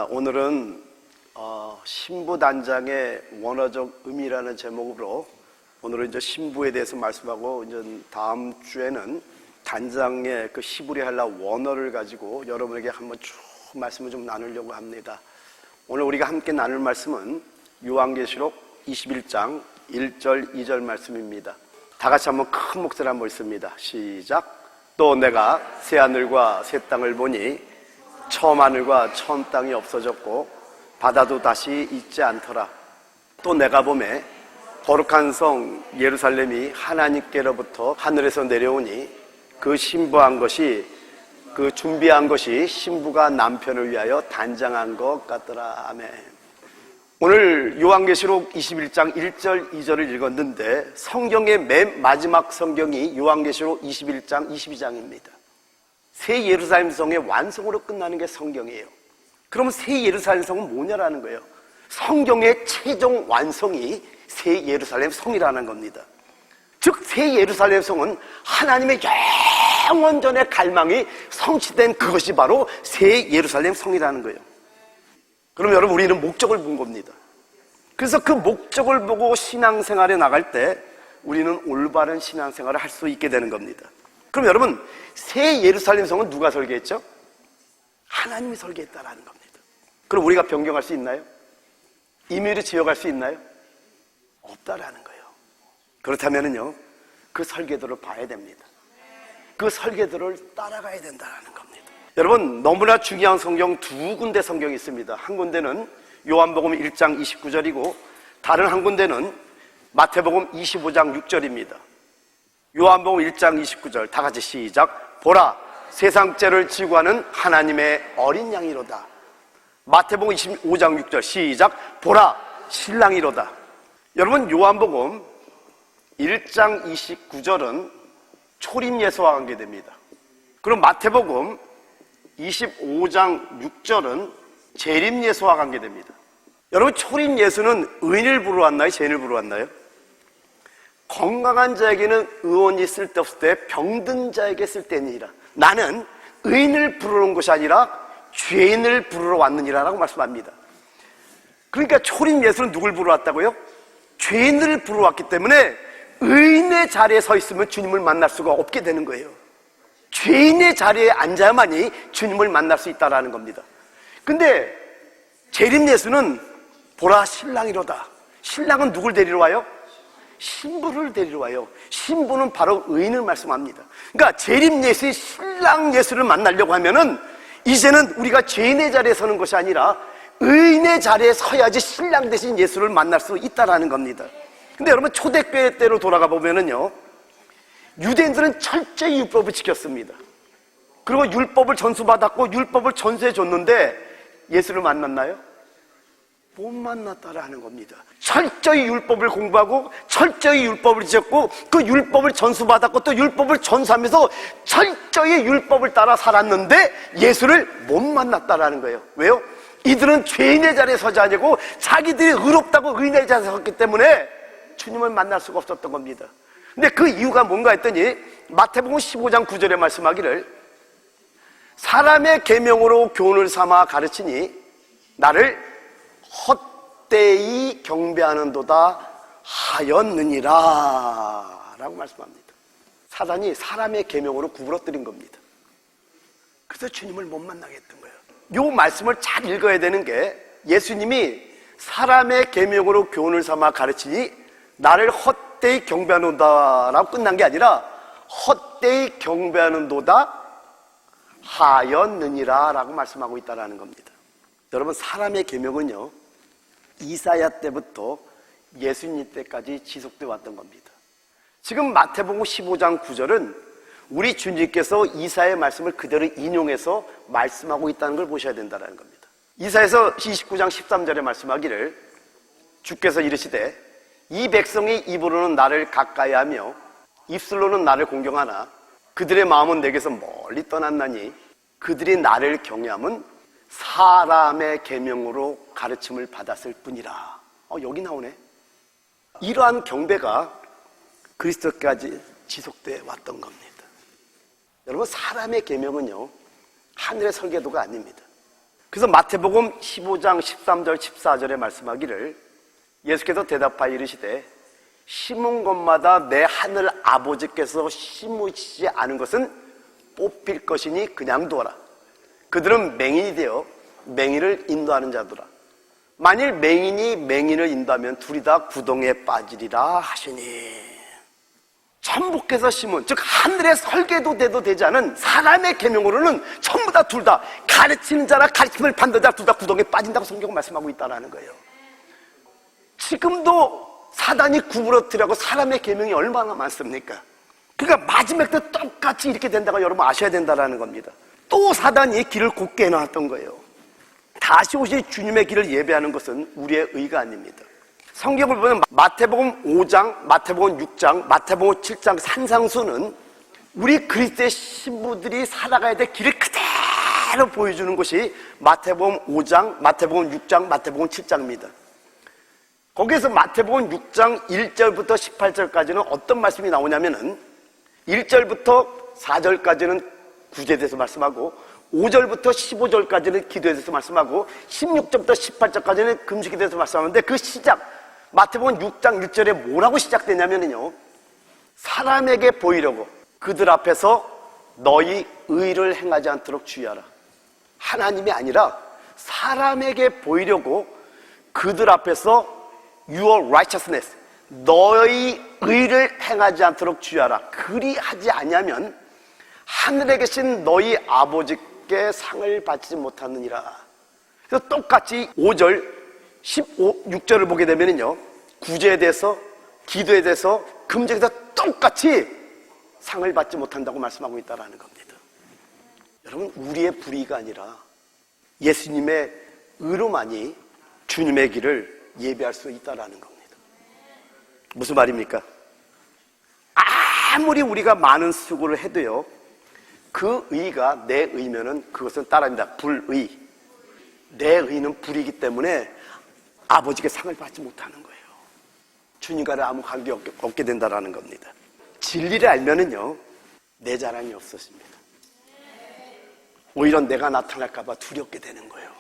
오늘은 신부단장의 원어적 의미라는 제목으로 오늘은 이제 신부에 대해서 말씀하고, 이제 다음 주에는 단장의 그 히브리할라 원어를 가지고 여러분에게 한번 쭉 말씀을 좀 나누려고 합니다. 오늘 우리가 함께 나눌 말씀은 요한계시록 21장 1절 2절 말씀입니다. 다 같이 한번 큰 목소리로 한번 읽습니다. 시작. 또 내가 새 하늘과 새 땅을 보니 처음 하늘과 처음 땅이 없어졌고 바다도 다시 있지 않더라. 또 내가 보매 거룩한 성 예루살렘이 하나님께로부터 하늘에서 내려오니 그 신부한 것이 그 준비한 것이 신부가 남편을 위하여 단장한 것 같더라. 아멘. 오늘 요한계시록 21장 1절 2절을 읽었는데 성경의 맨 마지막 성경이 요한계시록 21장 22장입니다. 새 예루살렘 성의 완성으로 끝나는 게 성경이에요. 그러면 새 예루살렘 성은 뭐냐라는 거예요. 성경의 최종 완성이 새 예루살렘 성이라는 겁니다. 즉 새 예루살렘 성은 하나님의 영원전의 갈망이 성취된 그것이 바로 새 예루살렘 성이라는 거예요. 그럼 여러분, 우리는 목적을 본 겁니다. 그래서 그 목적을 보고 신앙생활에 나갈 때 우리는 올바른 신앙생활을 할 수 있게 되는 겁니다. 그럼 여러분, 새 예루살렘 성은 누가 설계했죠? 하나님이 설계했다라는 겁니다. 그럼 우리가 변경할 수 있나요? 임의로 지어갈 수 있나요? 없다라는 거예요. 그렇다면은요, 그 설계도를 봐야 됩니다. 그 설계도를 따라가야 된다는 겁니다. 여러분, 너무나 중요한 성경 두 군데 성경이 있습니다. 한 군데는 요한복음 1장 29절이고 다른 한 군데는 마태복음 25장 6절입니다. 요한복음 1장 29절 다 같이 시작. 보라, 세상 죄를 지고 하는 하나님의 어린 양이로다. 마태복음 25장 6절 시작. 보라, 신랑이로다. 여러분, 요한복음 1장 29절은 초림 예수와 관계됩니다. 그럼 마태복음 25장 6절은 재림 예수와 관계됩니다. 여러분, 초림 예수는 의인을 부르러 왔나요? 죄인을 부르러 왔나요? 건강한 자에게는 의원이 쓸데없을 때 병든 자에게 쓸데있느니라. 나는 의인을 부르러 온 것이 아니라 죄인을 부르러 왔느니라라고 말씀합니다. 그러니까 초림 예수는 누굴 부르러 왔다고요? 죄인을 부르러 왔기 때문에 의인의 자리에 서 있으면 주님을 만날 수가 없게 되는 거예요. 죄인의 자리에 앉아야만이 주님을 만날 수 있다는 겁니다. 근데 재림 예수는 보라, 신랑이로다. 신랑은 누굴 데리러 와요? 신부를 데리러 와요. 신부는 바로 의인을 말씀합니다. 그러니까 재림 예수의 신랑 예수를 만나려고 하면은 이제는 우리가 죄인의 자리에 서는 것이 아니라 의인의 자리에 서야지 신랑 대신 예수를 만날 수 있다라는 겁니다. 근데 여러분, 초대교회 때로 돌아가 보면은요, 유대인들은 철저히 율법을 지켰습니다. 그리고 율법을 전수받았고 율법을 전수해 줬는데 예수를 만났나요? 못 만났다라는 겁니다. 철저히 율법을 공부하고 철저히 율법을 지켰고 그 율법을 전수받았고 또 율법을 전수하면서 철저히 율법을 따라 살았는데 예수를 못 만났다라는 거예요. 왜요? 이들은 죄인의 자리에 서지 아니고 자기들이 의롭다고 의인의 자리에 섰기 때문에 주님을 만날 수가 없었던 겁니다. 근데 그 이유가 뭔가 했더니 마태복음 15장 9절에 말씀하기를 사람의 계명으로 교훈을 삼아 가르치니 나를 헛되이 경배하는도다 하였느니라 라고 말씀합니다. 사단이 사람의 계명으로 구부러뜨린 겁니다. 그래서 주님을 못 만나게 했던 거예요. 이 말씀을 잘 읽어야 되는 게, 예수님이 사람의 계명으로 교훈을 삼아 가르치니 나를 헛되이 경배하는도다 라고 끝난 게 아니라 헛되이 경배하는도다 하였느니라 라고 말씀하고 있다는 겁니다. 여러분, 사람의 계명은요, 이사야 때부터 예수님 때까지 지속되어 왔던 겁니다. 지금 마태복음 15장 9절은 우리 주님께서 이사야의 말씀을 그대로 인용해서 말씀하고 있다는 걸 보셔야 된다는 겁니다. 이사야서 29장 13절에 말씀하기를 주께서 이르시되 이 백성이 입으로는 나를 가까이하며 입술로는 나를 공경하나 그들의 마음은 내게서 멀리 떠났나니 그들이 나를 경외함은 사람의 계명으로 가르침을 받았을 뿐이라. 여기 나오네. 이러한 경배가 그리스도까지 지속되어 왔던 겁니다. 여러분, 사람의 계명은요, 하늘의 설계도가 아닙니다. 그래서 마태복음 15장 13절 14절에 말씀하기를 예수께서 대답하여 이르시되 심은 것마다 내 하늘 아버지께서 심으시지 않은 것은 뽑힐 것이니 그냥 두어라. 그들은 맹인이 되어 맹인을 인도하는 자더라. 만일 맹인이 맹인을 인도하면 둘이 다 구덩이에 빠지리라 하시니. 천부께서 심은, 즉 하늘의 설계도 돼도 되지 않은 사람의 계명으로는 전부 다 둘 다 가르치는 자나 가르침을 받는 자 둘 다 구덩이에 빠진다고 성경은 말씀하고 있다는 거예요. 지금도 사단이 구부러뜨리고 사람의 계명이 얼마나 많습니까? 그러니까 마지막 때 똑같이 이렇게 된다고 여러분 아셔야 된다는 겁니다. 또 사단이 길을 곧게 해놨던 거예요. 다시 오실 주님의 길을 예배하는 것은 우리의 의가 아닙니다. 성경을 보면 마태복음 5장, 마태복음 6장, 마태복음 7장 산상수는 우리 그리스도의 신부들이 살아가야 될 길을 그대로 보여주는 것이 마태복음 5장, 마태복음 6장, 마태복음 7장입니다. 거기에서 마태복음 6장 1절부터 18절까지는 어떤 말씀이 나오냐면은 1절부터 4절까지는 구제에 대해서 말씀하고 5절부터 15절까지는 기도에 대해서 말씀하고 16절부터 18절까지는 금식에 대해서 말씀하는데 그 시작 마태복음 6장 1절에 뭐라고 시작되냐면요 사람에게 보이려고 그들 앞에서 너희 의를 행하지 않도록 주의하라. 하나님이 아니라 사람에게 보이려고 그들 앞에서 your righteousness 너희 의를 행하지 않도록 주의하라. 그리하지 아니하면 하늘에 계신 너희 아버지께 상을 받지 못하느니라. 그래서 똑같이 5절 6절을 보게 되면요 구제에 대해서 기도에 대해서 금식에 대해서 똑같이 상을 받지 못한다고 말씀하고 있다는 겁니다. 여러분 우리의 불의가 아니라 예수님의 의로만이 주님의 길을 예배할 수 있다는 겁니다. 무슨 말입니까? 아무리 우리가 많은 수고를 해도요 그 의가 내 의면은 그것은 따라합니다. 불의. 내 의는 불이기 때문에 아버지께 상을 받지 못하는 거예요. 주님과는 아무 관계 없게 된다는 겁니다. 진리를 알면은요 내 자랑이 없어집니다. 오히려 내가 나타날까 봐 두렵게 되는 거예요.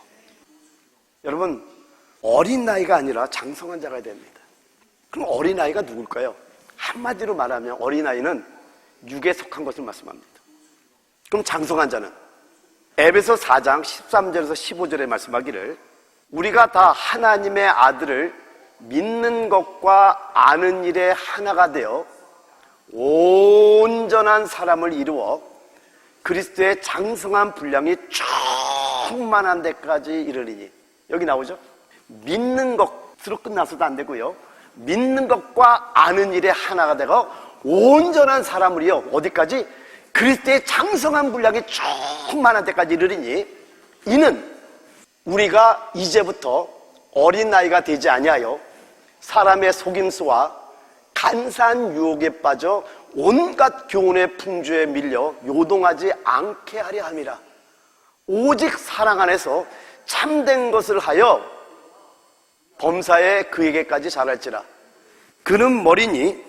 여러분 어린 나이가 아니라 장성한 자가 됩니다. 그럼 어린 나이가 누굴까요? 한마디로 말하면 어린 나이는 육에 속한 것을 말씀합니다. 그럼 장성한 자는 에베소 4장 13절에서 15절에 말씀하기를 우리가 다 하나님의 아들을 믿는 것과 아는 일에 하나가 되어 온전한 사람을 이루어 그리스도의 장성한 분량이 충만한 데까지 이르리니. 여기 나오죠? 믿는 것으로 끝나서도 안 되고요 믿는 것과 아는 일에 하나가 되어 온전한 사람을요 어디까지? 그리스도의 장성한 분량이 충만한 데까지 이르리니. 이는 우리가 이제부터 어린 나이가 되지 아니하여 사람의 속임수와 간사한 유혹에 빠져 온갖 교훈의 풍조에 밀려 요동하지 않게 하려 함이라. 오직 사랑 안에서 참된 것을 하여 범사에 그에게까지 자랄지라. 그는 머리니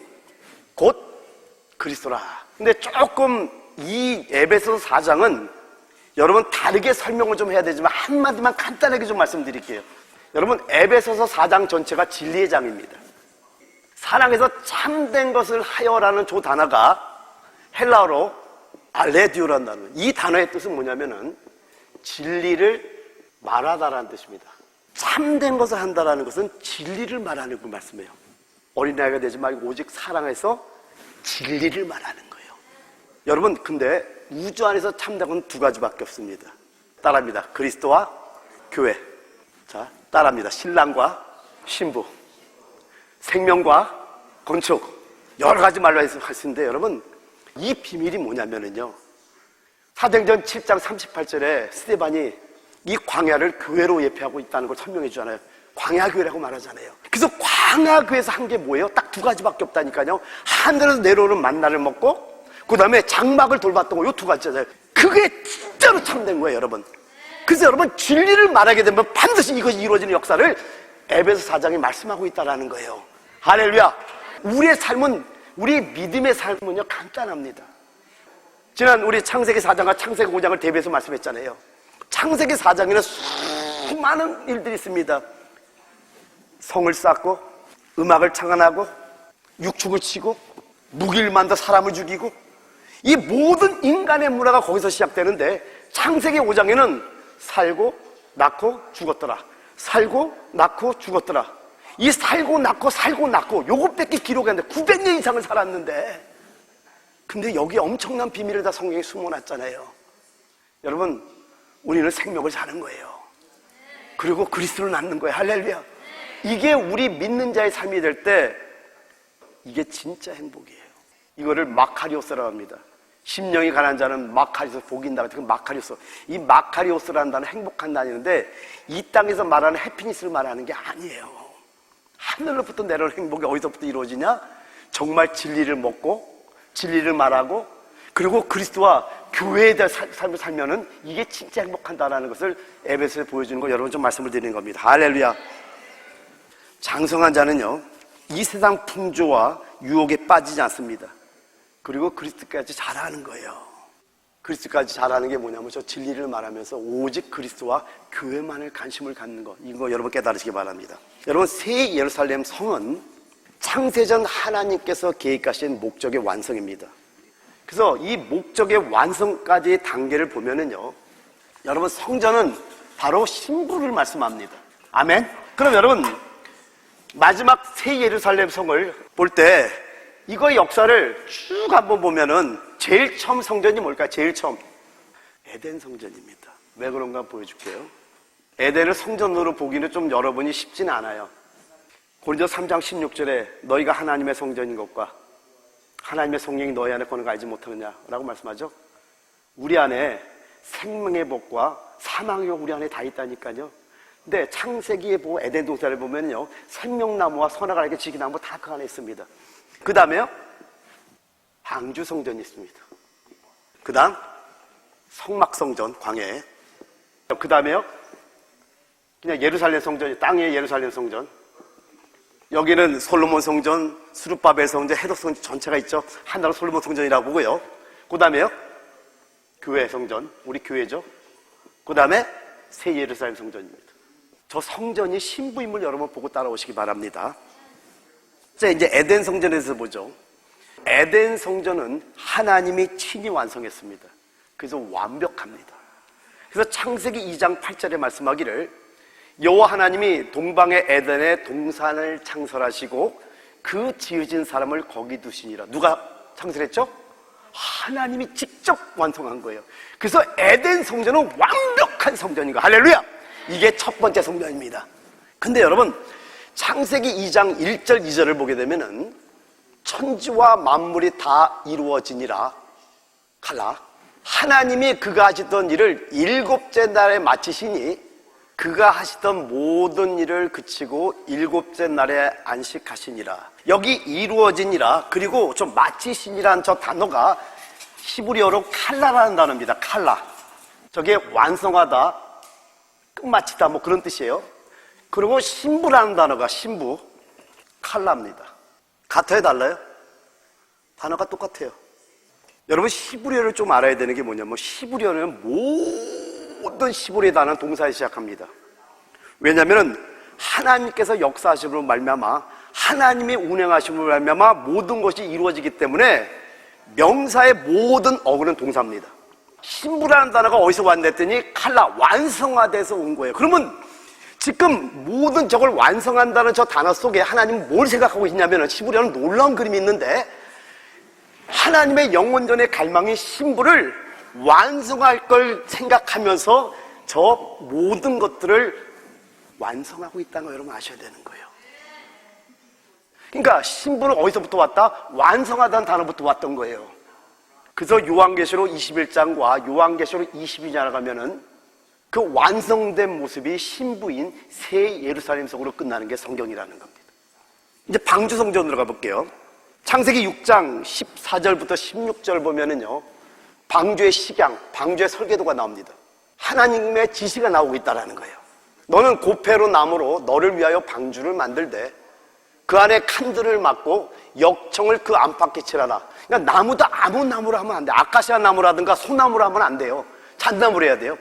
곧 그리스도라. 근데 조금 이 에베소 4장은 여러분 다르게 설명을 좀 해야 되지만 한마디만 간단하게 좀 말씀드릴게요. 여러분 에베소서 4장 전체가 진리의 장입니다. 사랑에서 참된 것을 하여라는 저 단어가 헬라어로 알레디오라는 단어. 이 단어의 뜻은 뭐냐면은 진리를 말하다라는 뜻입니다. 참된 것을 한다라는 것은 진리를 말하는 그 말씀이에요. 어린아이가 되지 말고 오직 사랑해서 진리를 말하는 거예요. 여러분 근데 우주 안에서 참된 건 두 가지밖에 없습니다. 따라합니다. 그리스도와 교회. 자, 따라합니다. 신랑과 신부. 생명과 건축. 여러 가지 말로 해서 할 수 있는데 여러분 이 비밀이 뭐냐면은요 사도행전 7장 38절에 스데반이 이 광야를 교회로 예표하고 있다는 걸 설명해 주잖아요. 광야교회라고 말하잖아요. 그래서 광야교회에서 한 게 뭐예요? 딱 두 가지밖에 없다니까요. 하늘에서 내려오는 만나를 먹고 그 다음에 장막을 돌봤던 거 요 두 가지잖아요. 그게 진짜로 참된 거예요 여러분. 그래서 여러분 진리를 말하게 되면 반드시 이것이 이루어지는 역사를 에베소 4장이 말씀하고 있다는 거예요. 할렐루야. 우리의 삶은 우리 믿음의 삶은요 간단합니다. 지난 우리 창세기 4장과 창세기 5장을 대비해서 말씀했잖아요. 창세기 4장에는 수많은 일들이 있습니다. 성을 쌓고 음악을 창안하고 육축을 치고 무기를 만들어 사람을 죽이고, 이 모든 인간의 문화가 거기서 시작되는데, 창세기 5장에는 살고 낳고 죽었더라, 살고 낳고 죽었더라. 이 살고 낳고 요것밖에 기록이 안 돼. 900년 이상을 살았는데, 근데 여기 엄청난 비밀을 다 성경에 숨어놨잖아요. 여러분, 우리는 생명을 사는 거예요. 그리고 그리스도를 낳는 거예요. 할렐루야. 이게 우리 믿는 자의 삶이 될 때 이게 진짜 행복이에요. 이거를 마카리오스라고 합니다. 심령이 가난한 자는 마카리오스, 복이 있다. 그 마카리오스. 이 마카리오스라는 단어는 행복한 단어인데, 이 땅에서 말하는 해피니스를 말하는 게 아니에요. 하늘로부터 내려오는 행복이 어디서부터 이루어지냐? 정말 진리를 먹고 진리를 말하고, 그리고 그리스도와 교회에 대한 삶을 살면은 이게 진짜 행복한다라는 것을 에베소에 보여주는 거, 여러분 좀 말씀을 드리는 겁니다. 할렐루야. 장성한 자는요, 이 세상 풍조와 유혹에 빠지지 않습니다. 그리고 그리스도까지 잘하는 거예요. 그리스도까지 잘하는 게 뭐냐면, 저 진리를 말하면서 오직 그리스도와 교회만을 관심을 갖는 거, 이거 여러분 깨달으시기 바랍니다. 여러분, 새 예루살렘 성은 창세전 하나님께서 계획하신 목적의 완성입니다. 그래서 이 목적의 완성까지의 단계를 보면은요, 여러분, 성전은 바로 신부를 말씀합니다. 아멘. 그럼 여러분, 마지막 새 예루살렘 성을 볼 때 이거의 역사를 쭉 한번 보면은 제일 처음 성전이 뭘까요? 제일 처음 에덴 성전입니다. 왜 그런가 보여줄게요. 에덴을 성전으로 보기는 좀 여러분이 쉽지는 않아요. 고린도서 3장 16절에 너희가 하나님의 성전인 것과 하나님의 성령이 너희 안에 거는 거 알지 못하느냐라고 말씀하죠. 우리 안에 생명의 법과 사망의 법 우리 안에 다 있다니까요. 근데 창세기에 보고 에덴 동산을 보면요, 생명나무와 선악을 알게 지기나무 다 그 안에 있습니다. 그 다음에요, 방주 성전이 있습니다. 그 다음 성막성전, 광야에. 그 다음에요, 그냥 예루살렘 성전이, 땅의 예루살렘 성전. 여기는 솔로몬 성전, 스룹바벨 성전, 헤롯 성전 전체가 있죠. 하나로 솔로몬 성전이라고 보고요. 그 다음에요, 교회 성전, 우리 교회죠. 그 다음에 새 예루살렘 성전입니다. 저 성전이 신부임을 여러분 보고 따라오시기 바랍니다. 자, 이제 에덴 성전에서 보죠. 에덴 성전은 하나님이 친히 완성했습니다. 그래서 완벽합니다. 그래서 창세기 2장 8절에 말씀하기를, 여호와 하나님이 동방의 에덴에 동산을 창설하시고 그 지으신 사람을 거기 두시니라. 누가 창설했죠? 하나님이 직접 완성한 거예요. 그래서 에덴 성전은 완벽한 성전인 거예요. 할렐루야! 이게 첫 번째 성전입니다. 근데 여러분, 창세기 2장 1절 2절을 보게 되면은 천지와 만물이 다 이루어지니라 칼라, 하나님이 그가 하시던 일을 일곱째 날에 마치시니 그가 하시던 모든 일을 그치고 일곱째 날에 안식하시니라. 여기 이루어지니라, 그리고 좀 마치시니라는 저 단어가 히브리어로 칼라라는 단어입니다. 칼라. 저게 완성하다, 끝마치다, 뭐 그런 뜻이에요. 그리고 신부라는 단어가 신부, 칼라입니다. 같아요, 달라요? 단어가 똑같아요. 여러분, 히브리어를 좀 알아야 되는 게 뭐냐면, 히브리어는 모든 히브리어 단어는 동사에 시작합니다. 왜냐하면 하나님께서 역사하심으로 말미암아, 하나님이 운행하심으로 말미암아 모든 것이 이루어지기 때문에 명사의 모든 어근은 동사입니다. 신부라는 단어가 어디서 왔냐 했더니 칼라, 완성화돼서 온 거예요. 그러면 지금 모든 저걸 완성한다는 저 단어 속에 하나님은 뭘 생각하고 있냐면, 히브리어는 놀라운 그림이 있는데, 하나님의 영원전의 갈망이 신부를 완성할 걸 생각하면서 저 모든 것들을 완성하고 있다는 걸 여러분 아셔야 되는 거예요. 그러니까 신부는 어디서부터 왔다? 완성하다는 단어부터 왔던 거예요. 그래서 요한계시록 21장과 요한계시록 22장을 가면은 그 완성된 모습이 신부인 새 예루살렘 성으로 끝나는 게 성경이라는 겁니다. 이제 방주 성전으로 가볼게요. 창세기 6장 14절부터 16절 보면은요, 방주의 식양, 방주의 설계도가 나옵니다. 하나님의 지시가 나오고 있다라는 거예요. 너는 고페로 나무로 너를 위하여 방주를 만들되 그 안에 칸들을 막고 역청을 그 안팎에 칠하라. 그러니까 나무도 아무 나무로 하면 안 돼. 아카시아 나무라든가 소나무로 하면 안 돼요. 잣나무로 해야 돼요.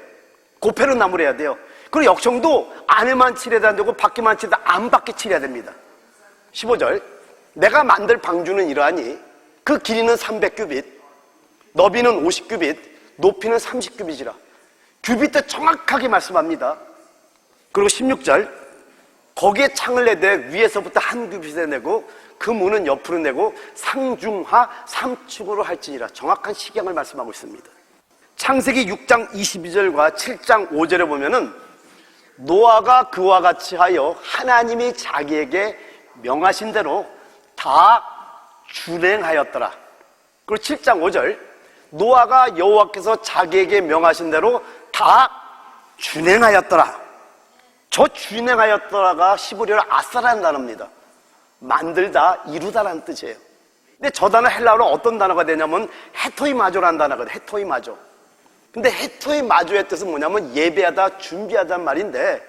고패로 나무래야 돼요. 그리고 역청도 안에만 칠해야 되고 밖에만 칠해야 안 밖에 칠해야 됩니다. 15절 내가 만들 방주는 이러하니 그 길이는 300규빗 너비는 50규빗 높이는 30규빗이라 규빗도 정확하게 말씀합니다. 그리고 16절 거기에 창을 내되 위에서부터 한 규빗에 내고 그 문은 옆으로 내고 상중하 3축으로 할지니라 정확한 식양을 말씀하고 있습니다. 창세기 6장 22절과 7장 5절에 보면은 노아가 그와 같이 하여 하나님이 자기에게 명하신 대로 다 준행하였더라. 그리고 7장 5절 노아가 여호와께서 자기에게 명하신 대로 다 준행하였더라. 저 준행하였더라가 히브리어로 아사라는 단어입니다. 만들다, 이루다라는 뜻이에요. 근데 저 단어 헬라어로 어떤 단어가 되냐면 헤토이마조라는 단어거든요. 헤토이마조. 근데 헤토이마조의 뜻은 뭐냐면 예배하다, 준비하다는 말인데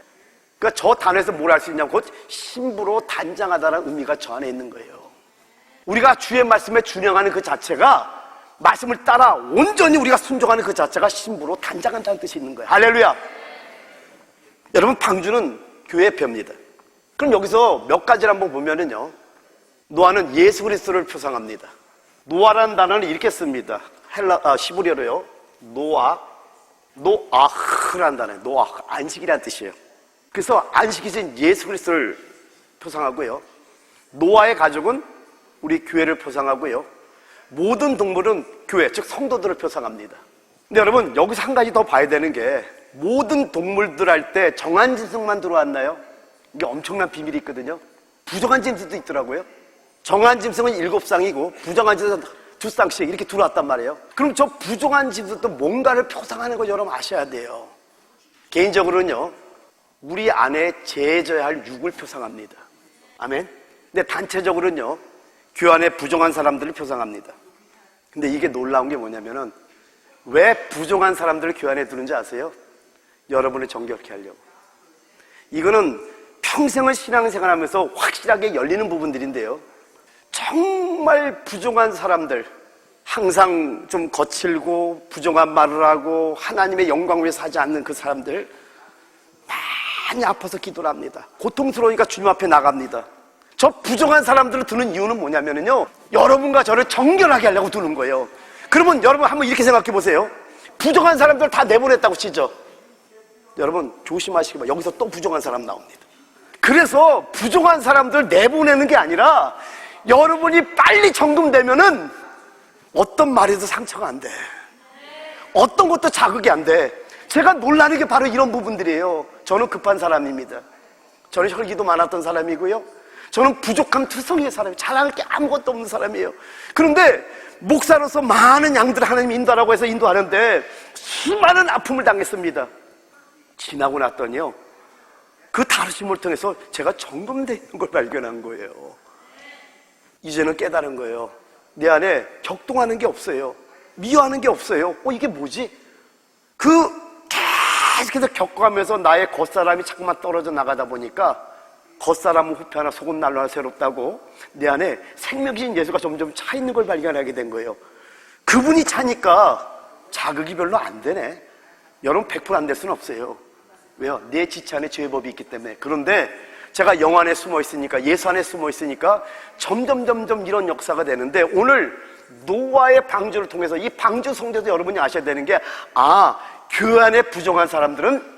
그러니까 저 단어에서 뭘 알 수 있냐면 곧 신부로 단장하다라는 의미가 저 안에 있는 거예요. 우리가 주의 말씀에 준행하는 그 자체가 말씀을 따라 온전히 우리가 순종하는 그 자체가 신부로 단장한다는 뜻이 있는 거예요. 할렐루야. 여러분 방주는 교회의 표입니다. 그럼 여기서 몇 가지를 한번 보면은요 노아는 예수 그리스도를 표상합니다. 노아라는 단어는 이렇게 씁니다. 히브리어로요 노아흐라는 단어예요. 노아흐 안식이라는 뜻이에요. 그래서 안식이신 예수 그리스도를 표상하고요 노아의 가족은 우리 교회를 표상하고요 모든 동물은 교회 즉 성도들을 표상합니다. 근데 여러분 여기서 한 가지 더 봐야 되는 게 모든 동물들 할 때 정한 짐승만 들어왔나요? 이게 엄청난 비밀이 있거든요. 부정한 짐승도 있더라고요. 정한 짐승은 7쌍이고 부정한 짐승은 2쌍씩 이렇게 들어왔단 말이에요. 그럼 저 부정한 짐승도 뭔가를 표상하는 거 여러분 아셔야 돼요. 개인적으로는요 우리 안에 제해져야 할 육을 표상합니다. 아멘. 근데 단체적으로는요 교회 안에 부정한 사람들을 표상합니다. 근데 이게 놀라운 게 뭐냐면은 왜 부정한 사람들을 교회 안에 두는지 아세요? 여러분을 정결케 하려고. 이거는 평생을 신앙생활하면서 확실하게 열리는 부분들인데요 정말 부정한 사람들 항상 좀 거칠고 부정한 말을 하고 하나님의 영광 위에 사지 않는 그 사람들 많이 아파서 기도를 합니다. 고통스러우니까 주님 앞에 나갑니다. 저 부정한 사람들을 두는 이유는 뭐냐면요 여러분과 저를 정결하게 하려고 두는 거예요. 그러면 여러분 한번 이렇게 생각해 보세요. 부정한 사람들 다 내보냈다고 치죠. 여러분 조심하시기 바랍니다. 여기서 또 부정한 사람 나옵니다. 그래서 부정한 사람들 내보내는 게 아니라 여러분이 빨리 정금되면은 어떤 말에도 상처가 안 돼. 어떤 것도 자극이 안 돼. 제가 놀라는 게 바로 이런 부분들이에요. 저는 급한 사람입니다. 저는 혈기도 많았던 사람이고요 저는 부족한 투성이의 사람이에요. 자랑할 게 아무것도 없는 사람이에요. 그런데 목사로서 많은 양들을 하나님 인도하라고 해서 인도하는데 수많은 아픔을 당했습니다. 지나고 났더니요 그 다루심을 통해서 제가 정금되는 걸 발견한 거예요. 이제는 깨달은 거예요. 내 안에 격동하는 게 없어요. 미워하는 게 없어요. 이게 뭐지? 계속해서 겪어가면서 나의 겉사람이 자꾸만 떨어져 나가다 보니까 겉사람은 후패 하나 속은 날로 하나 새롭다고 내 안에 생명이신 예수가 점점 차 있는 걸 발견하게 된 거예요. 그분이 차니까 자극이 별로 안 되네. 여러분 100% 안 될 수는 없어요. 왜요? 내 지체 안에 죄의 법이 있기 때문에. 그런데 제가 영 안에 숨어 있으니까 예수 안에 숨어 있으니까 점점 이런 역사가 되는데 오늘 노아의 방주를 통해서 이 방주 성도도 여러분이 아셔야 되는 게 교회 안에 부정한 사람들은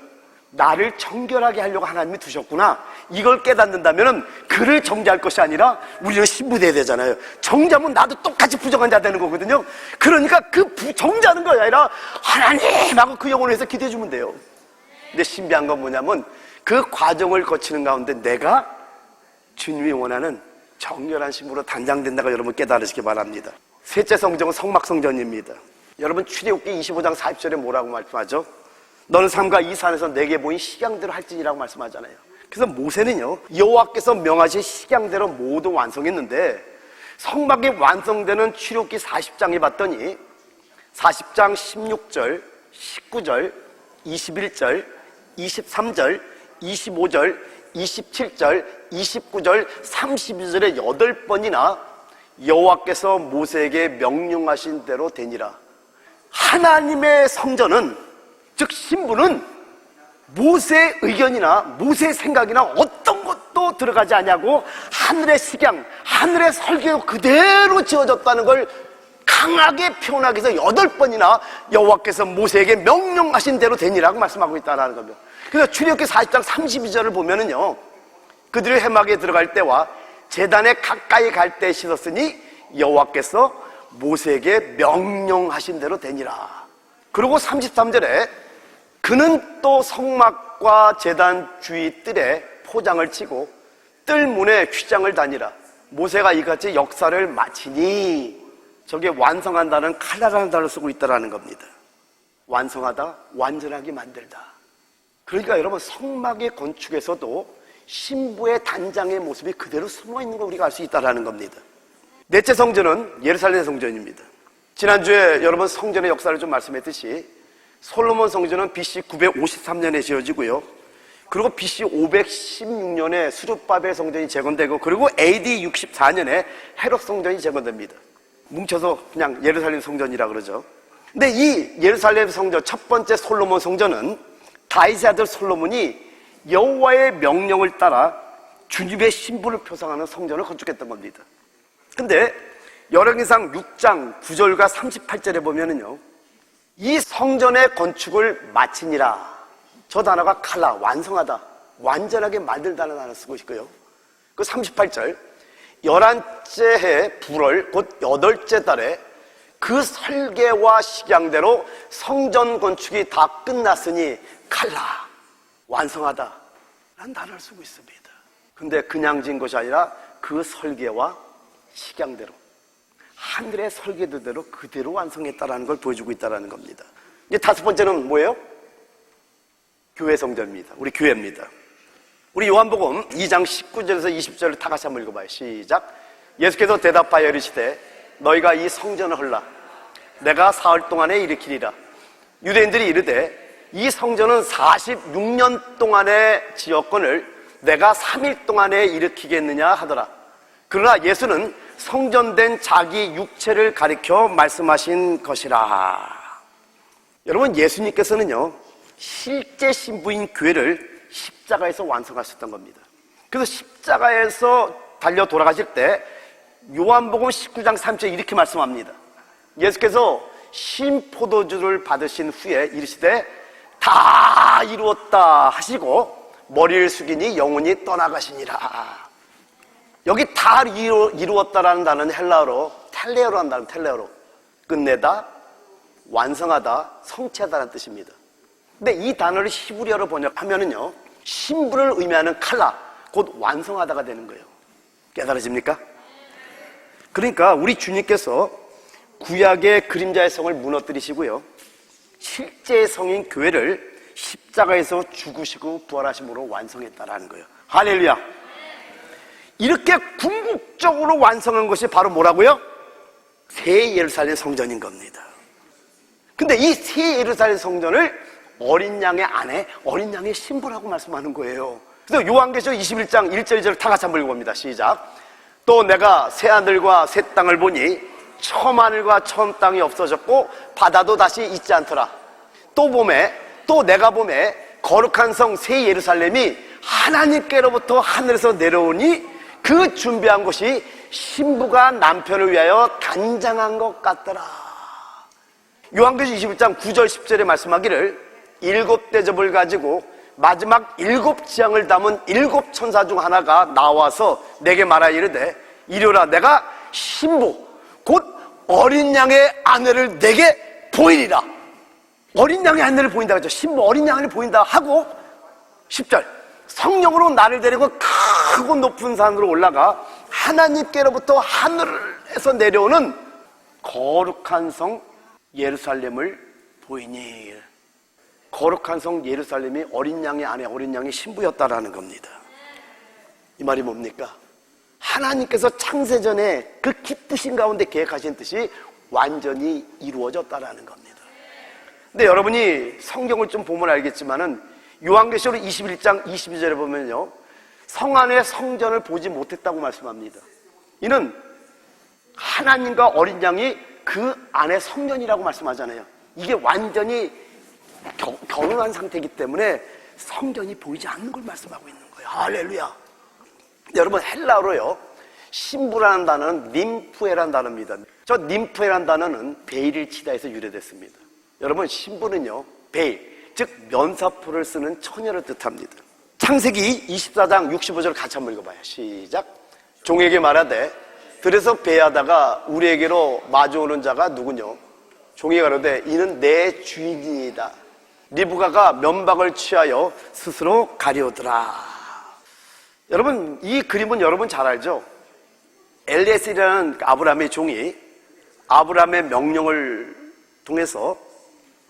나를 정결하게 하려고 하나님이 두셨구나. 이걸 깨닫는다면 그를 정죄할 것이 아니라 우리는 신부돼야 되잖아요. 정죄하면 나도 똑같이 부정한 자 되는 거거든요. 그러니까 정죄하는 것이 아니라 하나님하고 그 영혼을 위해서 기도해 주면 돼요. 근데 신비한 건 뭐냐면 그 과정을 거치는 가운데 내가 주님이 원하는 정결한 신부로 단장된다고 여러분 깨달으시기 바랍니다. 셋째 성정은 성막성전입니다. 여러분 출애굽기 25장 40절에 뭐라고 말씀하죠? 너는 삼가 이 산에서 내게 보인 식양대로 할지니라고 말씀하잖아요. 그래서 모세는요 여호와께서 명하신 식양대로 모두 완성했는데 성막이 완성되는 출애굽기 40장에 봤더니 40장 16절, 19절, 21절, 23절, 25절, 27절, 29절, 32절에 8번이나 여호와께서 모세에게 명령하신 대로 되니라. 하나님의 성전은 즉 신부는 모세의 의견이나 모세의 생각이나 어떤 것도 들어가지 않냐고 하늘의 식양, 하늘의 설계로 그대로 지어졌다는 걸 강하게 표현하기 위해서 8번이나 여호와께서 모세에게 명령하신 대로 되니라고 말씀하고 있다는 겁니다. 그래서 출애굽기 40장 32절을 보면은요, 그들이 해막에 들어갈 때와 제단에 가까이 갈 때 씻었으니 여호와께서 모세에게 명령하신 대로 되니라. 그리고 33절에 그는 또 성막과 제단 주위 뜰에 포장을 치고 뜰 문에 휘장을 다니라. 모세가 이같이 역사를 마치니, 저게 완성한다는 칼라라는 단어를 쓰고 있다는 겁니다. 완성하다, 완전하게 만들다. 그러니까 여러분, 성막의 건축에서도 신부의 단장의 모습이 그대로 숨어있는 걸 우리가 알 수 있다는 겁니다. 넷째 성전은 예루살렘 성전입니다. 지난주에 여러분 성전의 역사를 좀 말씀했듯이 솔로몬 성전은 BC 953년에 지어지고요, 그리고 BC 516년에 수르바벨 성전이 재건되고, 그리고 AD 64년에 헤롯 성전이 재건됩니다. 뭉쳐서 그냥 예루살렘 성전이라 그러죠. 근데 이 예루살렘 성전, 첫 번째 솔로몬 성전은 다윗의 아들 솔로몬이 여호와의 명령을 따라 주님의 신부를 표상하는 성전을 건축했던 겁니다. 근데 열왕기상 6장 9절과 38절에 보면은요, 이 성전의 건축을 마치니라, 저 단어가 칼라, 완성하다, 완전하게 만들다는 단어를 쓰고 있고요, 그 38절 11째 해 불월 곧 8째 달에 그 설계와 식양대로 성전 건축이 다 끝났으니 칼라, 완성하다 라는 단어를 쓰고 있습니다. 근데 그냥 지은 것이 아니라 그 설계와 식양대로, 하늘의 설계대로 그대로 완성했다는 걸 보여주고 있다는 겁니다. 이제 다섯 번째는 뭐예요? 교회 성전입니다. 우리 교회입니다. 우리 요한복음 2장 19절에서 20절을 다 같이 한번 읽어봐요. 시작. 예수께서 대답하여 이르시되 너희가 이 성전을 헐라 내가 사흘 동안에 일으키리라. 유대인들이 이르되 이 성전은 46년 동안의 지었건을 내가 3일 동안에 일으키겠느냐 하더라. 그러나 예수는 성전된 자기 육체를 가리켜 말씀하신 것이라. 여러분, 예수님께서는요, 실제 신부인 교회를 십자가에서 완성하셨던 겁니다. 그래서 십자가에서 달려 돌아가실 때 요한복음 19장 3절에 이렇게 말씀합니다. 예수께서 신포도주를 받으신 후에 이르시되 다 이루었다 하시고 머리를 숙이니 영혼이 떠나가시니라. 여기 다 이루었다라는 단어는 헬라어로 텔레오라는 단어, 텔레오로 끝내다, 완성하다, 성취하다라는 뜻입니다. 근데 이 단어를 히브리어로 번역하면은요, 신부를 의미하는 칼라, 곧 완성하다가 되는 거예요. 깨달아집니까? 그러니까 우리 주님께서 구약의 그림자의 성을 무너뜨리시고요, 실제의 성인 교회를 십자가에서 죽으시고 부활하심으로 완성했다라는 거예요. 할렐루야. 이렇게 궁극적으로 완성한 것이 바로 뭐라고요? 새 예루살렘 성전인 겁니다. 근데 이 새 예루살렘 성전을 어린 양의 아내, 어린 양의 신부라고 말씀하는 거예요. 그래서 요한계시록 21장 1절 2절을 다 같이 한번 읽어봅니다. 시작. 또 내가 새 하늘과 새 땅을 보니 처음 하늘과 처음 땅이 없어졌고 바다도 다시 있지 않더라. 또 내가 봄에 거룩한 성 새 예루살렘이 하나님께로부터 하늘에서 내려오니 그 준비한 곳이 신부가 남편을 위하여 단장한 것 같더라. 요한계시록 21장 9절 10절에 말씀하기를 7 대접을 가지고 마지막 7 지향을 담은 7 천사 중 하나가 나와서 내게 말하여 이르되 이르라 내가 신부 곧 어린 양의 아내를 내게 보이리라. 어린 양의 아내를 보인다 그랬죠. 신부 어린 양을 보인다 하고 10절 성령으로 나를 데리고 크고 높은 산으로 올라가 하나님께로부터 하늘에서 내려오는 거룩한 성 예루살렘을 보이니. 거룩한 성 예루살렘이 어린 양의 아내, 어린 양의 신부였다라는 겁니다. 이 말이 뭡니까? 하나님께서 창세전에 그 기쁘신 가운데 계획하신 뜻이 완전히 이루어졌다라는 겁니다. 근데 여러분이 성경을 좀 보면 알겠지만은 요한계시록 21장 22절에 보면요, 성 안의 성전을 보지 못했다고 말씀합니다. 이는 하나님과 어린 양이 그 안의 성전이라고 말씀하잖아요. 이게 완전히 결혼한 상태이기 때문에 성전이 보이지 않는 걸 말씀하고 있는 거예요. 할렐루야. 여러분, 헬라어로요, 신부라는 단어는 님프에라는 단어입니다. 저 님프에라는 단어는 베일을 치다에서 유래됐습니다. 여러분, 신부는요, 베일, 즉 면사포를 쓰는 처녀를 뜻합니다. 창세기 24장 65절 같이 한번 읽어봐요. 시작. 종에게 말하되 들에서 배하다가 우리에게로 마주오는 자가 누구뇨? 종이 가로되 이는 내 주인이다. 리브가가 면박을 취하여 스스로 가려오더라. 여러분, 이 그림은 여러분 잘 알죠? 엘리에셀이라는 아브라함의 종이 아브라함의 명령을 통해서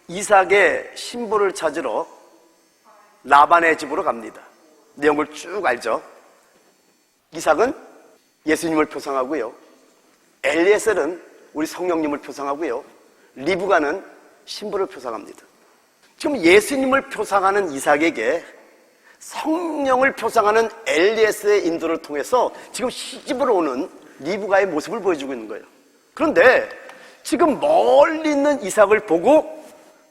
이삭의 신부를 찾으러 라반의 집으로 갑니다. 내용을 쭉 알죠? 이삭은 예수님을 표상하고요, 엘리에셀은 우리 성령님을 표상하고요, 리브가는 신부를 표상합니다. 지금 예수님을 표상하는 이삭에게 성령을 표상하는 엘리에셀의 인도를 통해서 지금 시집으로 오는 리브가의 모습을 보여주고 있는 거예요. 그런데 지금 멀리 있는 이삭을 보고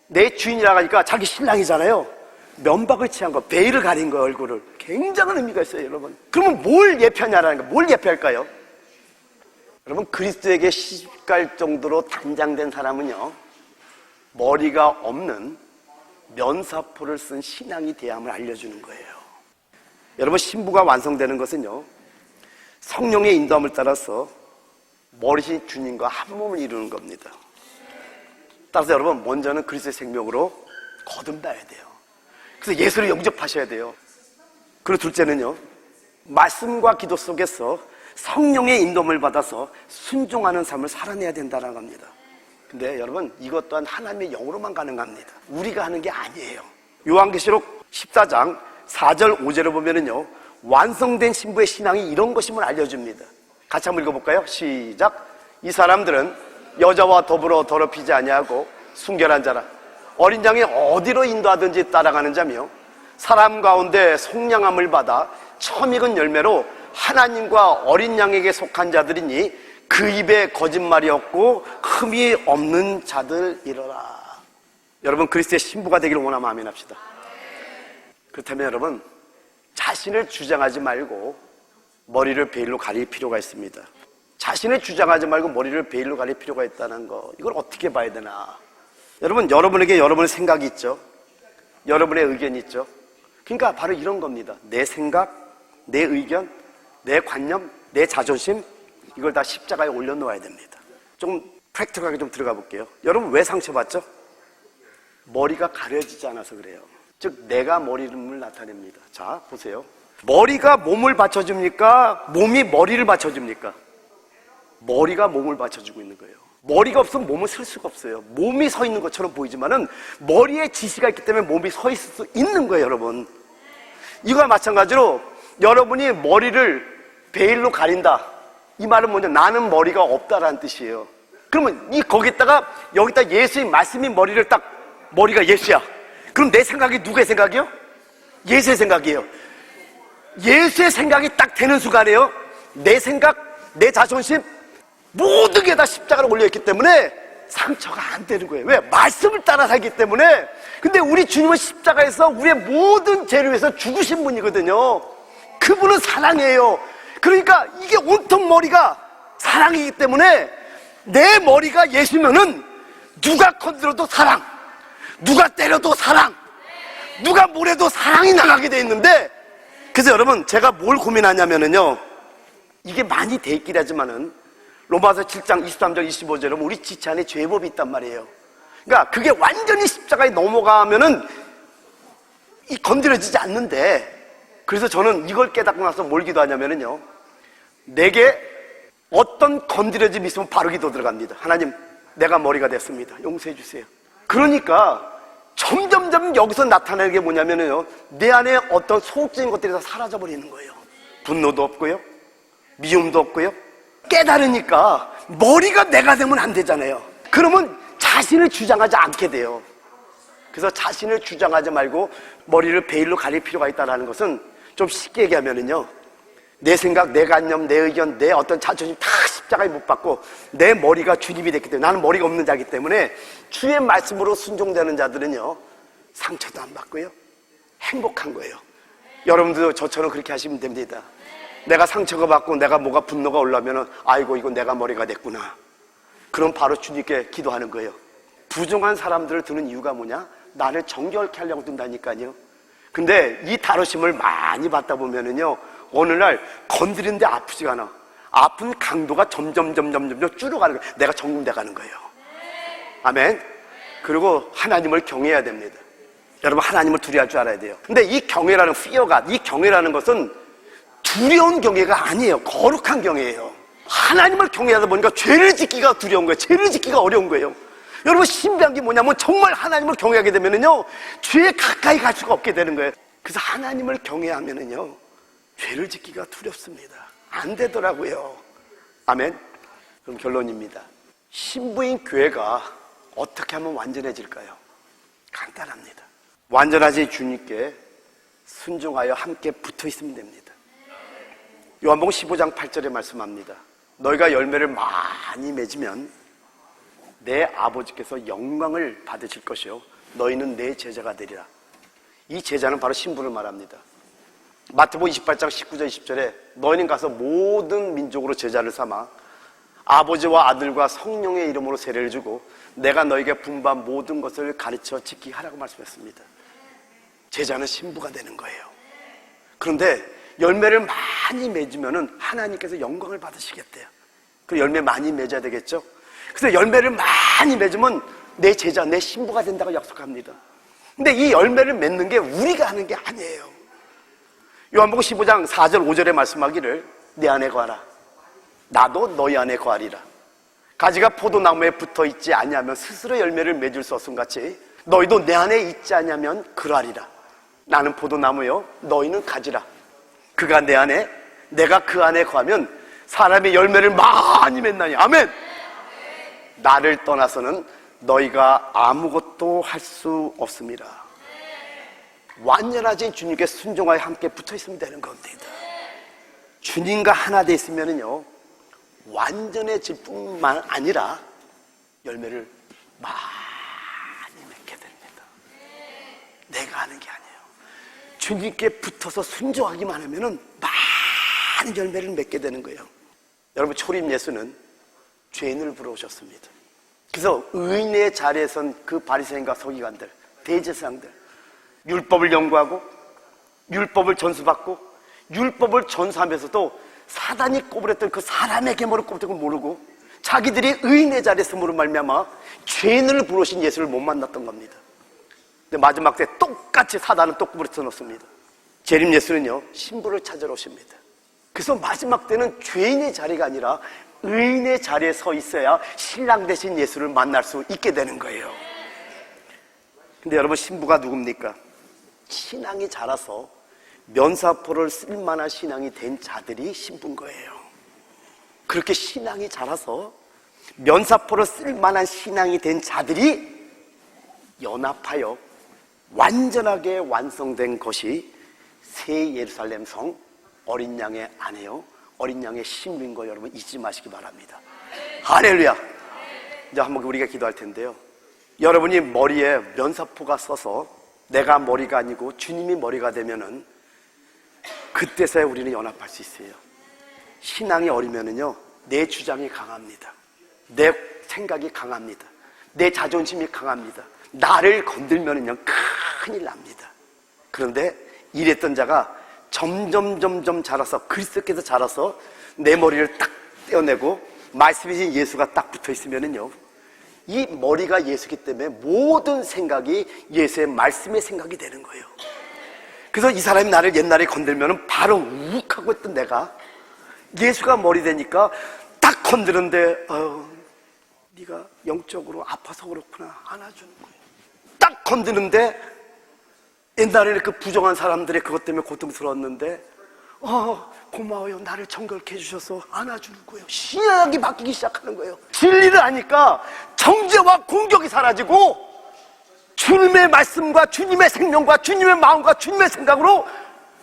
내 주인이라고 하니까 자기 신랑이잖아요. 면박을 취한 거, 베일을 가린 거, 얼굴을. 굉장한 의미가 있어요, 여러분. 그러면 뭘 예표하냐라는 거, 뭘 예표할까요? 여러분, 그리스도에게 시집갈 정도로 단장된 사람은요, 머리가 없는 면사포를 쓴 신앙이 대함을 알려주는 거예요. 여러분, 신부가 완성되는 것은요, 성령의 인도함을 따라서 머리신 주님과 한 몸을 이루는 겁니다. 따라서 여러분, 먼저는 그리스도의 생명으로 거듭나야 돼요. 그래서 예수를 영접하셔야 돼요. 그리고 둘째는요, 말씀과 기도 속에서 성령의 인도함을 받아서 순종하는 삶을 살아내야 된다는 겁니다. 근데 여러분, 이것 또한 하나님의 영으로만 가능합니다. 우리가 하는 게 아니에요. 요한계시록 14장 4절 5절을 보면은요, 완성된 신부의 신앙이 이런 것임을 알려줍니다. 같이 한번 읽어볼까요? 시작. 이 사람들은 여자와 더불어 더럽히지 아니하고 순결한 자라. 어린 양이 어디로 인도하든지 따라가는 자며 사람 가운데 속량함을 받아 처음 익은 열매로 하나님과 어린 양에게 속한 자들이니 그 입에 거짓말이 없고 흠이 없는 자들이러라. 여러분, 그리스도의 신부가 되기를 원하면 아멘 합시다. 그렇다면 여러분, 자신을 주장하지 말고 머리를 베일로 가릴 필요가 있습니다. 자신을 주장하지 말고 머리를 베일로 가릴 필요가 있다는 거, 이걸 어떻게 봐야 되나? 여러분, 여러분에게 여러분의 생각이 있죠? 여러분의 의견이 있죠? 그러니까 바로 이런 겁니다. 내 생각, 내 의견, 내 관념, 내 자존심, 이걸 다 십자가에 올려놓아야 됩니다. 좀 프랙티컬하게 좀 들어가 볼게요. 여러분, 왜 상처받죠? 머리가 가려지지 않아서 그래요. 즉, 내가 머리를 나타냅니다. 자, 보세요. 머리가 몸을 받쳐줍니까? 몸이 머리를 받쳐줍니까? 머리가 몸을 받쳐주고 있는 거예요. 머리가 없으면 몸을 쓸 수가 없어요. 몸이 서 있는 것처럼 보이지만은 머리에 지시가 있기 때문에 몸이 서 있을 수 있는 거예요, 여러분. 이거와 마찬가지로 여러분이 머리를 베일로 가린다, 이 말은 뭐냐? 나는 머리가 없다라는 뜻이에요. 그러면 여기다 예수의 말씀이 머리를 딱, 머리가 예수야. 그럼 내 생각이 누구의 생각이요? 예수의 생각이에요. 예수의 생각이 딱 되는 순간에요, 내 생각, 내 자존심, 모든 게 다 십자가로 올려있기 때문에 상처가 안 되는 거예요. 왜? 말씀을 따라 살기 때문에. 근데 우리 주님은 십자가에서 우리의 모든 죄를 위해서 죽으신 분이거든요. 그분은 사랑이에요. 그러니까 이게 온통 머리가 사랑이기 때문에 내 머리가 예수면은 누가 건드려도 사랑, 누가 때려도 사랑, 누가 뭐래도 사랑이 나가게 돼 있는데, 그래서 여러분, 제가 뭘 고민하냐면은요, 이게 많이 돼 있긴 하지만은 로마서 7장 23절 25절은 우리 지체 안에 죄법이 있단 말이에요. 그러니까 그게 완전히 십자가에 넘어가면은 이 건드려지지 않는데, 그래서 저는 이걸 깨닫고 나서 뭘 기도하냐면은요, 내게 어떤 건드려짐이 있으면 바로 기도 들어갑니다. 하나님, 내가 머리가 됐습니다. 용서해 주세요. 그러니까 점점점 여기서 나타나는 게 뭐냐면요, 내 안에 어떤 소극적인 것들이 다 사라져버리는 거예요. 분노도 없고요, 미움도 없고요. 깨달으니까 머리가 내가 되면 안 되잖아요. 그러면 자신을 주장하지 않게 돼요. 그래서 자신을 주장하지 말고 머리를 베일로 가릴 필요가 있다는 것은, 좀 쉽게 얘기하면은요, 내 생각, 내 관념, 내 의견, 내 어떤 자존심 다 십자가에 못 박고 내 머리가 주님이 됐기 때문에, 나는 머리가 없는 자이기 때문에 주의 말씀으로 순종되는 자들은요, 상처도 안 받고요, 행복한 거예요. 여러분들도 저처럼 그렇게 하시면 됩니다. 내가 상처가 받고 내가 뭐가 분노가 올라오면은 아이고 이거 내가 머리가 됐구나. 그럼 바로 주님께 기도하는 거예요. 부정한 사람들을 두는 이유가 뭐냐? 나를 정결케 하려고 둔다니까요. 근데 이 다루심을 많이 받다 보면은요, 어느 날 건드리는데 아프지가 않아. 아픈 강도가 점점 줄어가는 거예요. 내가 정금돼 가는 거예요. 아멘. 그리고 하나님을 경외해야 됩니다. 여러분, 하나님을 두려워할 줄 알아야 돼요. 근데 이 경외라는 fear가, 이 경외라는 것은 두려운 경외가 아니에요. 거룩한 경외예요. 하나님을 경외하다 보니까 죄를 짓기가 두려운 거예요. 죄를 짓기가 어려운 거예요. 여러분, 신비한 게 뭐냐면 정말 하나님을 경외하게 되면은요, 죄에 가까이 갈 수가 없게 되는 거예요. 그래서 하나님을 경외하면은요, 죄를 짓기가 두렵습니다. 안 되더라고요. 아멘. 그럼 결론입니다. 신부인 교회가 어떻게 하면 완전해질까요? 간단합니다. 완전하신 주님께 순종하여 함께 붙어 있으면 됩니다. 요한복음 15장 8절에 말씀합니다. 너희가 열매를 많이 맺으면 내 아버지께서 영광을 받으실 것이요 너희는 내 제자가 되리라. 이 제자는 바로 신부를 말합니다. 마태복음 28장 19절 20절에 너희는 가서 모든 민족으로 제자를 삼아 아버지와 아들과 성령의 이름으로 세례를 주고 내가 너에게 분부한 모든 것을 가르쳐 지키게 하라고 말씀했습니다. 제자는 신부가 되는 거예요. 그런데 열매를 많이 맺으면 하나님께서 영광을 받으시겠대요. 그 열매 많이 맺어야 되겠죠. 그래서 열매를 많이 맺으면 내 제자, 내 신부가 된다고 약속합니다. 근데 이 열매를 맺는 게 우리가 하는 게 아니에요. 요한복음 15장 4절 5절에 말씀하기를 내 안에 거하라 나도 너희 안에 거하리라. 가지가 포도나무에 붙어있지 아니하면 스스로 열매를 맺을 수 없음 같이 너희도 내 안에 있지 아니하면 그러하리라. 나는 포도나무요 너희는 가지라. 그가 내 안에 내가 그 안에 거하면 사람이 열매를 많이 맺나니. 아멘. 나를 떠나서는 너희가 아무것도 할 수 없습니다. 완전하신 주님께 순종하여 함께 붙어있으면 되는 겁니다. 주님과 하나 돼 있으면요 완전해질 뿐만 아니라 열매를 많이 맺게 됩니다. 내가 하는 게 아니에요. 주님께 붙어서 순종하기만 하면은 많은 열매를 맺게 되는 거예요. 여러분, 초림 예수는 죄인을 부르셨습니다. 그래서 의인의 자리에 선 그 바리새인과 서기관들, 대제사장들, 율법을 연구하고 율법을 전수받고 율법을 전수하면서도 사단이 꼬부렸던 그 사람의 계명을 꼬부렸던 걸 모르고 자기들이 의인의 자리에 서므로 말미암아 죄인을 부르신 예수를 못 만났던 겁니다. 근데 마지막 때 똑같이 사단은 또 꼬부려 놓습니다. 재림 예수는요 신부를 찾으러 오십니다. 그래서 마지막 때는 죄인의 자리가 아니라 의인의 자리에 서 있어야 신랑 되신 예수를 만날 수 있게 되는 거예요. 근데 여러분, 신부가 누굽니까? 신앙이 자라서 면사포를 쓸만한 신앙이 된 자들이 신부인 거예요. 그렇게 신앙이 자라서 면사포를 쓸만한 신앙이 된 자들이 연합하여 완전하게 완성된 것이 새 예루살렘 성 어린 양의 아내요 어린 양의 신부인 거 여러분 잊지 마시기 바랍니다. 할렐루야. 이제 한번 우리가 기도할 텐데요, 여러분이 머리에 면사포가 써서 내가 머리가 아니고 주님이 머리가 되면은 그때서야 우리는 연합할 수 있어요. 신앙이 어리면은요 내 주장이 강합니다. 내 생각이 강합니다. 내 자존심이 강합니다. 나를 건들면은요 큰일 납니다. 그런데 이랬던 자가 점점 자라서 그리스도께서 자라서 내 머리를 딱 떼어내고 말씀이신 예수가 딱 붙어 있으면은요 이 머리가 예수기 때문에 모든 생각이 예수의 말씀의 생각이 되는 거예요. 그래서 이 사람이 나를 옛날에 건들면은 바로 욱하고 있던 내가 예수가 머리 되니까 딱 건드는데 네가 영적으로 아파서 그렇구나 안아주는 거예요. 딱 건드는데 옛날에는 그 부정한 사람들의 그것 때문에 고통스러웠는데 고마워요 나를 정결케 해주셔서 안아주는 거예요. 신앙이 바뀌기 시작하는 거예요. 진리를 아니까 정죄와 공격이 사라지고 주님의 말씀과 주님의 생명과 주님의 마음과 주님의 생각으로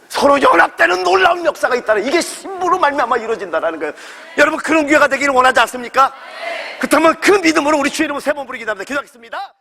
서로 연합되는 놀라운 역사가 있다는, 이게 신부로 말미암아 이루어진다는 거예요. 여러분, 그런 교회가 되기를 원하지 않습니까? 그렇다면 그 믿음으로 우리 주의 이름으로 세 번 부르기 기도합니다. 기도하겠습니다.